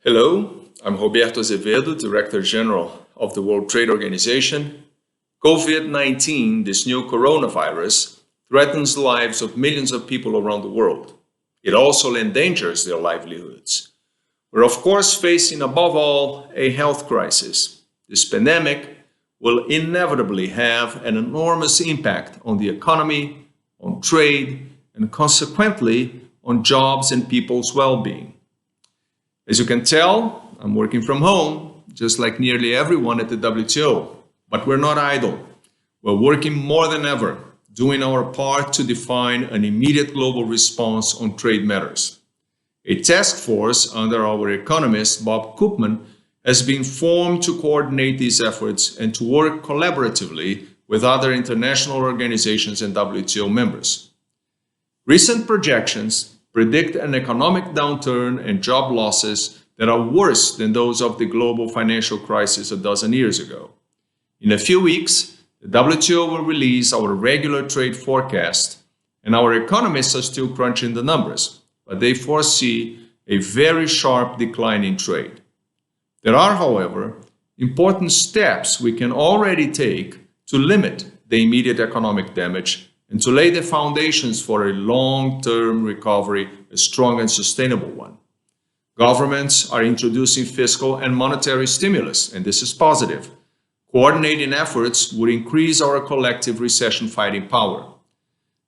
Hello, I'm Roberto Azevedo, Director General of the World Trade Organization. COVID-19, this new coronavirus, threatens the lives of millions of people around the world. It also endangers their livelihoods. We're of course facing above all a health crisis. This pandemic will inevitably have an enormous impact on the economy, on trade, and consequently on jobs and people's well-being. As you can tell, I'm working from home, just like nearly everyone at the WTO. But we're not idle. We're working more than ever, doing our part to define an immediate global response on trade matters. A task force under our economist, Bob Koopman, has been formed to coordinate these efforts and to work collaboratively with other international organizations and WTO members. Recent projections predict an economic downturn and job losses that are worse than those of the global financial crisis a dozen years ago. In a few weeks, the WTO will release our regular trade forecast, and our economists are still crunching the numbers, but they foresee a very sharp decline in trade. There are, however, important steps we can already take to limit the immediate economic damage and to lay the foundations for a long-term recovery, a strong and sustainable one. Governments are introducing fiscal and monetary stimulus, and this is positive. Coordinating efforts would increase our collective recession-fighting power.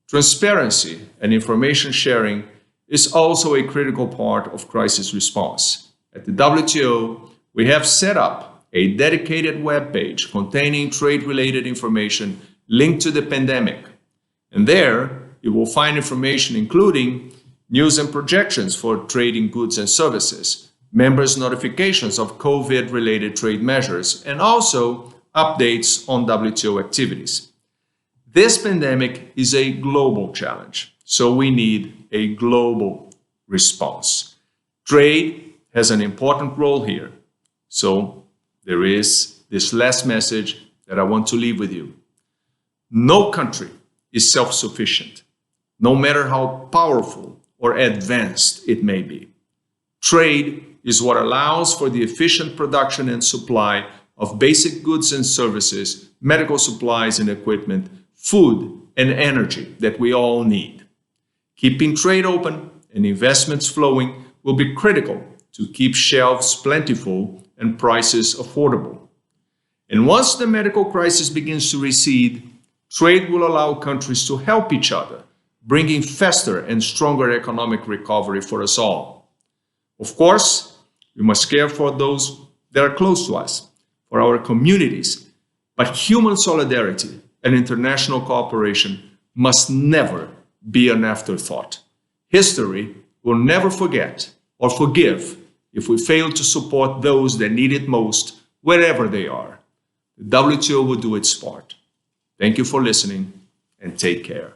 Transparency and information sharing is also a critical part of crisis response. At the WTO, we have set up a dedicated web page containing trade-related information linked to the pandemic. And there, you will find information including news and projections for trade in goods and services, members' notifications of COVID-related trade measures, and also updates on WTO activities. This pandemic is a global challenge, so we need a global response. Trade has an important role here. So there is this last message that I want to leave with you. No country is self-sufficient, no matter how powerful or advanced it may be. Trade is what allows for the efficient production and supply of basic goods and services, medical supplies and equipment, food and energy that we all need. Keeping trade open and investments flowing will be critical to keep shelves plentiful and prices affordable. And once the medical crisis begins to recede, trade will allow countries to help each other, bringing faster and stronger economic recovery for us all. Of course, we must care for those that are close to us, for our communities, but human solidarity and international cooperation must never be an afterthought. History will never forget or forgive if we fail to support those that need it most, wherever they are. The WTO will do its part. Thank you for listening, and take care.